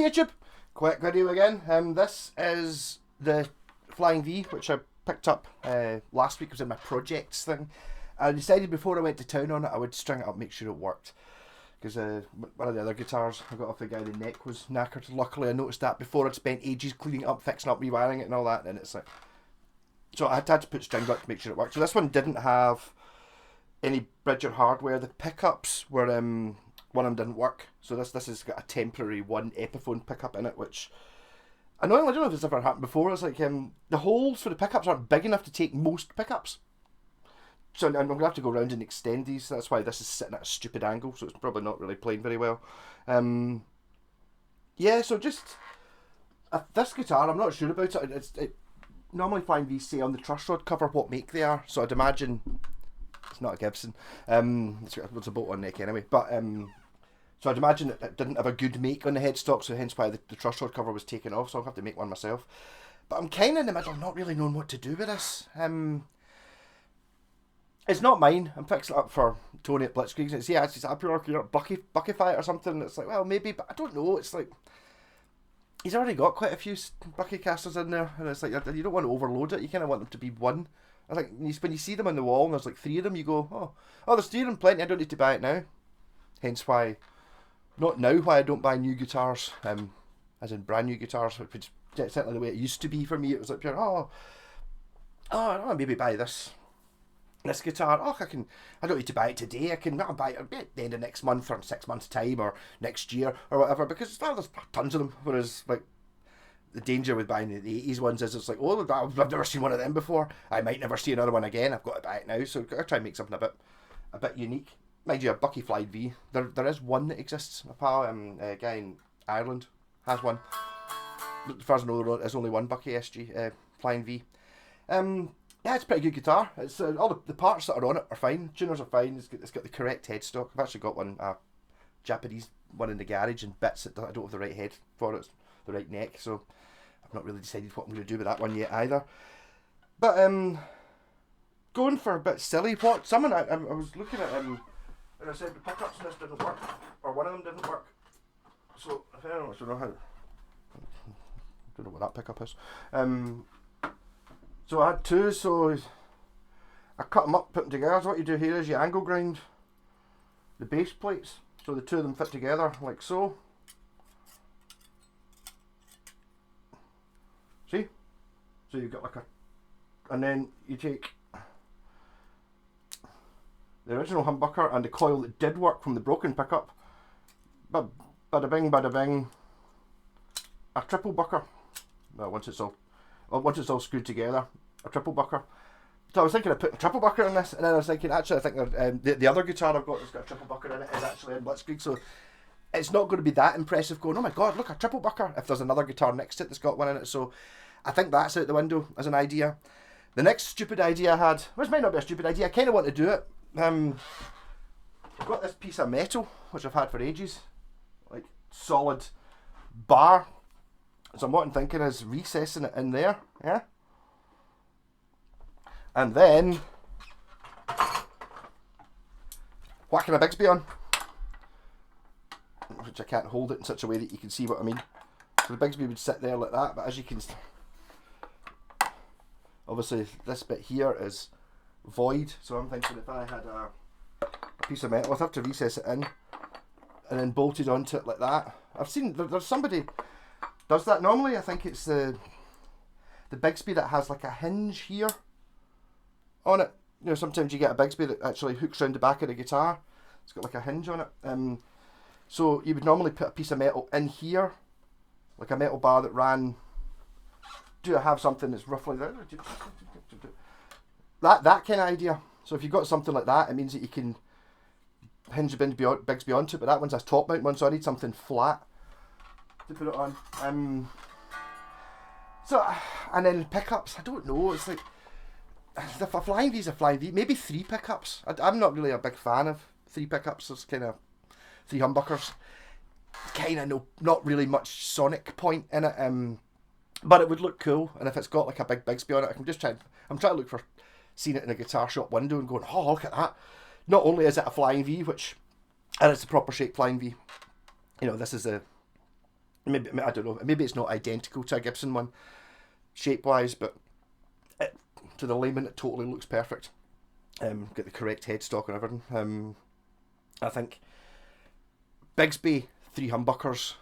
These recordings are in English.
YouTube! Quick video again. This is the Flying V, which I picked up last week. It was in my projects thing. I decided before I went to town on it, I would string it up, make sure it worked. Because one of the other guitars I got off the guy, the neck was knackered. Luckily I noticed that before. I'd spent ages cleaning it up, fixing up, rewiring it and all that, and it's like... So I had to put string up to make sure it worked. So this one didn't have any bridge or hardware. The pickups were... one of them didn't work, so this has got a temporary one Epiphone pickup in it, which I don't know if it's ever happened before. It's like the holes for the pickups aren't big enough to take most pickups, so I'm going to have to go around and extend these. That's why this is sitting at a stupid angle, so it's probably not really playing very well. Yeah, so just this guitar, I'm not sure about it. It normally Flying V say on the truss rod cover what make they are, so I'd imagine it's not a Gibson. It's a bolt-on neck anyway, but so I'd imagine it didn't have a good make on the headstock, so hence why the truss rod cover was taken off, so I'll have to make one myself. But I'm kind of in the middle, not really knowing what to do with this. It's not mine. I'm fixing it up for Tony at Blitzkrieg. It's up here, Buckify it or something. It's like, well, maybe, but I don't know. It's like, he's already got quite a few Bucky casters in there, and it's like, you don't want to overload it. You kind of want them to be one. I think when you see them on the wall and there's like 3 of them, you go, oh, there's 3 of them, plenty, I don't need to buy it now. Hence why, not now why I don't buy new guitars, as in brand new guitars, which is certainly the way it used to be for me. It was like, I'll maybe buy this guitar. I don't need to buy it today. I'll buy it at the end of next month or in 6 months' time or next year or whatever, because there's tons of them. Whereas, like, the danger with buying the 80s ones is it's like, I've never seen one of them before. I might never see another one again. I've got to buy it now. So I've got to try and make something a bit unique. Mind you, a Bucky Flying V. There is one that exists. My pal, a guy in Ireland, has one. As far as I know, there's only one Bucky SG Flying V. Yeah, it's a pretty good guitar. It's all the parts that are on it are fine. Tuners are fine. It's got the correct headstock. I've actually got one, a Japanese one in the garage, and bits that I don't have the right head for. It's the right neck, so I've not really decided what I'm going to do with that one yet either. But going for a bit silly, I was looking at and I said the pickups in this didn't work, or one of them didn't work. So I don't know what that pickup is. So I had 2, so I cut them up, put them together. So what you do here is you angle grind the base plates, so the 2 of them fit together like so. See? So you've got like and then you take the original humbucker and the coil that did work from the broken pickup, but bada bing, a triple bucker. Well, once it's all screwed together, a triple bucker. So I was thinking of putting a triple bucker in this, and then I was thinking, actually, I think the other guitar I've got that's got a triple bucker in it is actually in Blitzkrieg, so it's not going to be that impressive going, oh my god, look, a triple bucker, if there's another guitar next to it that's got one in it. So I think that's out the window as an idea. The next stupid idea I had, which might not be a stupid idea, I kind of want to do it. I've got this piece of metal, which I've had for ages, like solid bar. So what I'm thinking is recessing it in there, yeah? And then whacking a Bigsby on, which I can't hold it in such a way that you can see what I mean. So the Bigsby would sit there like that, but as you can, obviously this bit here is void, so I'm thinking if I had a piece of metal, I'd have to recess it in and then bolted onto it like that. I've seen there's somebody does that. Normally I think it's the Bigsby that has like a hinge here on it. You know, sometimes you get a Bigsby that actually hooks around the back of the guitar. It's got like a hinge on it. So you would normally put a piece of metal in here, like a metal bar that ran. Do I have something that's roughly there? That kind of idea. So if you've got something like that, it means that you can hinge the Bigsby onto it, but that one's a top mount one, so I need something flat to put it on. So, and then pickups, I don't know, it's like, the Flying V's a Flying V, maybe 3 pickups. I'm not really a big fan of 3 pickups, there's kind of 3 humbuckers. Kind of not really much sonic point in it, but it would look cool, and if it's got like a big Bigsby on it, I'm trying to look for seeing it in a guitar shop window and going, oh, look at that. Not only is it a Flying V, and it's a proper shaped Flying V, you know, this is Maybe, I don't know, maybe it's not identical to a Gibson one, shape-wise, but to the layman it totally looks perfect. Got the correct headstock and everything. I think Bigsby 3 humbuckers.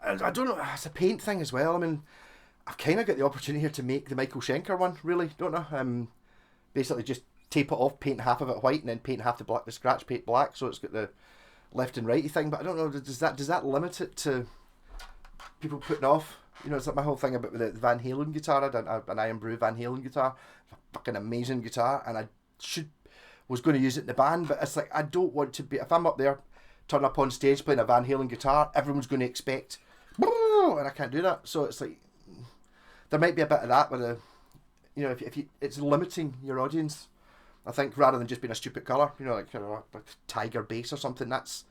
And I don't know, it's a paint thing as well. I mean, I've kind of got the opportunity here to make the Michael Schenker one, really, don't I? Basically just tape it off, paint half of it white, and then paint half the scratch paint black, so it's got the left and righty thing. But I don't know, does that limit it to people putting off? You know, it's like my whole thing about the Van Halen guitar. I had an Iron Brew Van Halen guitar, a fucking amazing guitar, and I was going to use it in the band, but it's like, I don't want to be, if I'm up there, turn up on stage playing a Van Halen guitar, everyone's going to expect, and I can't do that. So it's like, there might be a bit of that with you know, if you, it's limiting your audience, I think, rather than just being a stupid colour, you know, like, you know, like tiger bass or something. That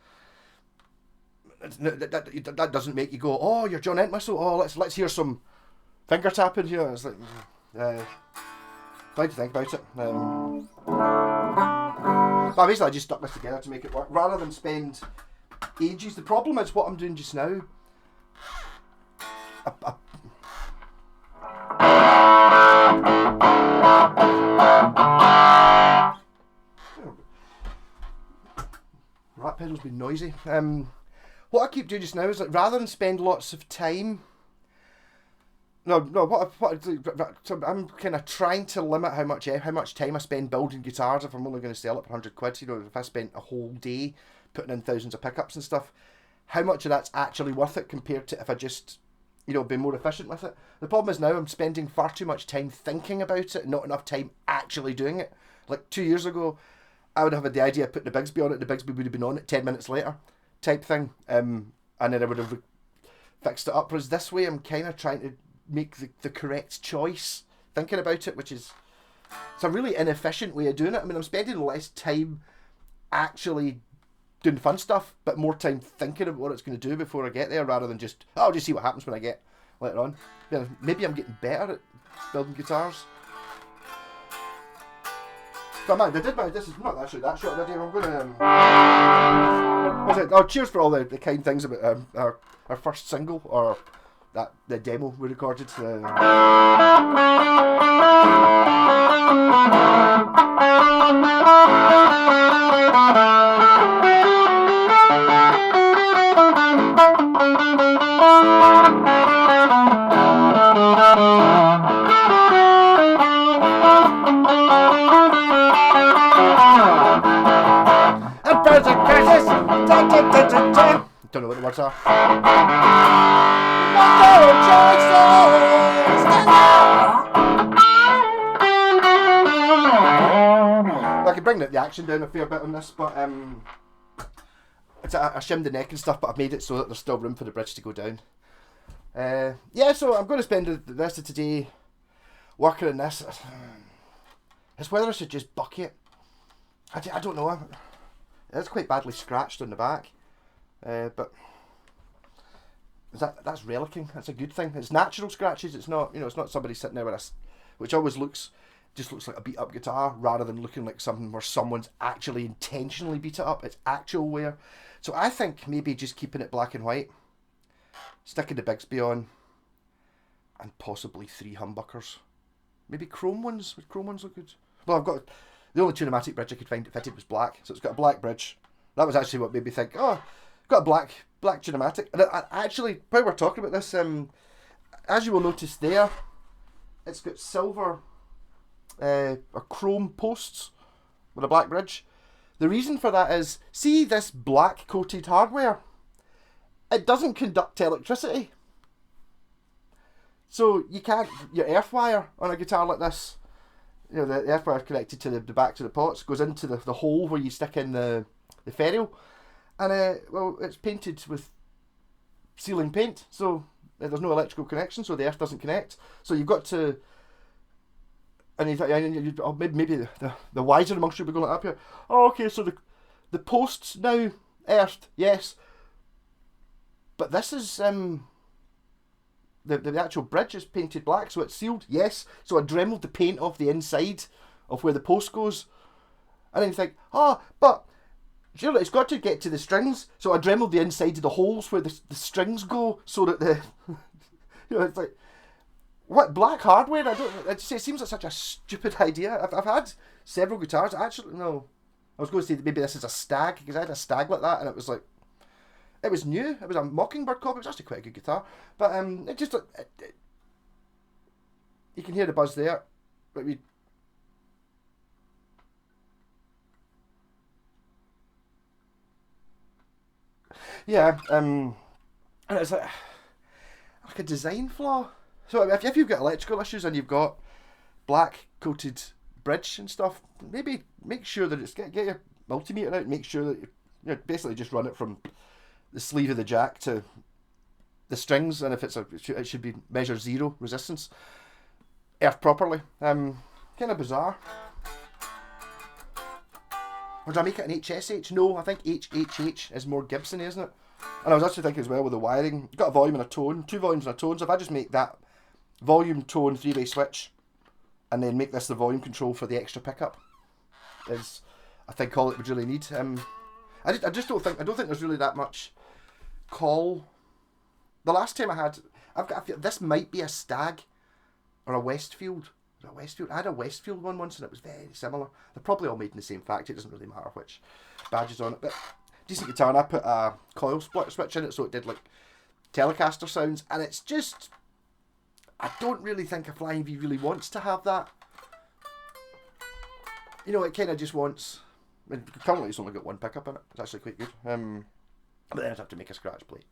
doesn't make you go, oh, you're John Entwistle, oh, let's hear some finger tapping here. It's like, trying to think about it. But basically I just stuck this together to make it work, rather than spend ages. The problem is what I'm doing just now. Rat pedal's been noisy. What I keep doing just now is, like, rather than spend lots of time. What I do, I'm kind of trying to limit how much time I spend building guitars if I'm only going to sell it for 100 quid. You know, if I spent a whole day putting in thousands of pickups and stuff, how much of that's actually worth it compared to if I just, you know, be more efficient with it. The problem is now I'm spending far too much time thinking about it, not enough time actually doing it. Like 2 years ago, I would have had the idea of putting the Bigsby on it, the Bigsby would have been on it 10 minutes later, type thing, and then I would have fixed it up. Whereas this way, I'm kind of trying to make the correct choice, thinking about it, which is, it's a really inefficient way of doing it. I mean, I'm spending less time actually doing fun stuff, but more time thinking about what it's going to do before I get there, rather than just, oh, I'll just see what happens when I get later on. Yeah, maybe I'm getting better at building guitars. But man, this is not actually that short video. I'm going to, cheers for all the kind things about our first single, or the demo we recorded. Don't know what the words are. I could bring the action down a fair bit on this, but I shimmed the neck and stuff, but I've made it so that there's still room for the bridge to go down. Yeah, so I'm going to spend the rest of today working on this. It's whether I should just buck it. I don't know. It's quite badly scratched on the back, but that's relicking. That's a good thing. It's natural scratches. It's not, you know, it's not somebody sitting there with us, which always looks like a beat up guitar, rather than looking like something where someone's actually intentionally beat it up. It's actual wear. So I think maybe just keeping it black and white, sticking the Bigsby on, and possibly 3 humbuckers. Maybe chrome ones. Would chrome ones look good? Well, I've got the only Tunematic bridge I could find that fitted was black, so it's got a black bridge. That was actually what made me think, oh, got a black Tunematic. And I actually, while we're talking about this, as you will notice there, it's got silver or chrome posts with a black bridge. The reason for that is, see this black coated hardware? It doesn't conduct electricity. So you can't, your earth wire on a guitar like this, you know, the earth wire connected to the back to the pots, goes into the hole where you stick in the ferrule, and well, it's painted with sealing paint, so there's no electrical connection, so the earth doesn't connect. So you've got to, and maybe the wiser amongst you will be going up here, oh, okay, so the posts now earthed, yes, but this is the actual bridge is painted black, so it's sealed, yes. So I dremeled the paint off the inside of where the post goes, and then you think, oh, but Surely it's got to get to the strings, so I dremeled the inside of the holes where the strings go, so that the it's like what black hardware. It seems like such a stupid idea. I've had several guitars. Actually, no, I was going to say that maybe this is a Stag because I had a Stag like that, and it was like it was new. It was a Mockingbird copy. It was actually quite a good guitar, but it just you can hear the buzz there. But we. Yeah, and it's like a design flaw. So if you've got electrical issues and you've got black coated bridge and stuff, maybe make sure that it's get your multimeter out. And make sure that you basically just run it from the sleeve of the jack to the strings, and if it should be measure 0 resistance, earth properly. Kind of bizarre. Or do I make it an HSH? No, I think HHH is more Gibson, isn't it? And I was actually thinking as well with the wiring, you've got a volume and a tone, 2 volumes and a tone, so if I just make that volume, tone, 3-way switch, and then make this the volume control for the extra pickup, is I think all it would really need. I don't think there's really that much call. The last time I feel this might be a Stag or a Westfield. A Westfield. I had a Westfield one once and it was very similar. They're probably all made in the same factory. It doesn't really matter which badge is on it. But decent guitar, and I put a coil split switch in it so it did like Telecaster sounds, and it's just I don't really think a Flying V really wants to have that. You know, it kind of just wants. I mean, currently it's only got 1 pickup in it. It's actually quite good. But then I'd have to make a scratch plate.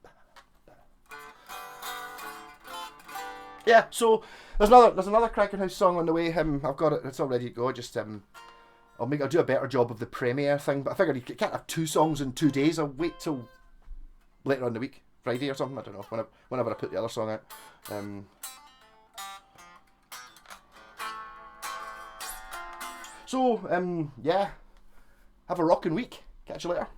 Yeah, so there's another Cracking House song on the way. I've got it. It's all ready to go. Just I'll do a better job of the premiere thing. But I figured you can't have 2 songs in 2 days. I'll wait till later on in the week, Friday or something. I don't know. Whenever I put the other song out. So yeah, have a rocking week. Catch you later.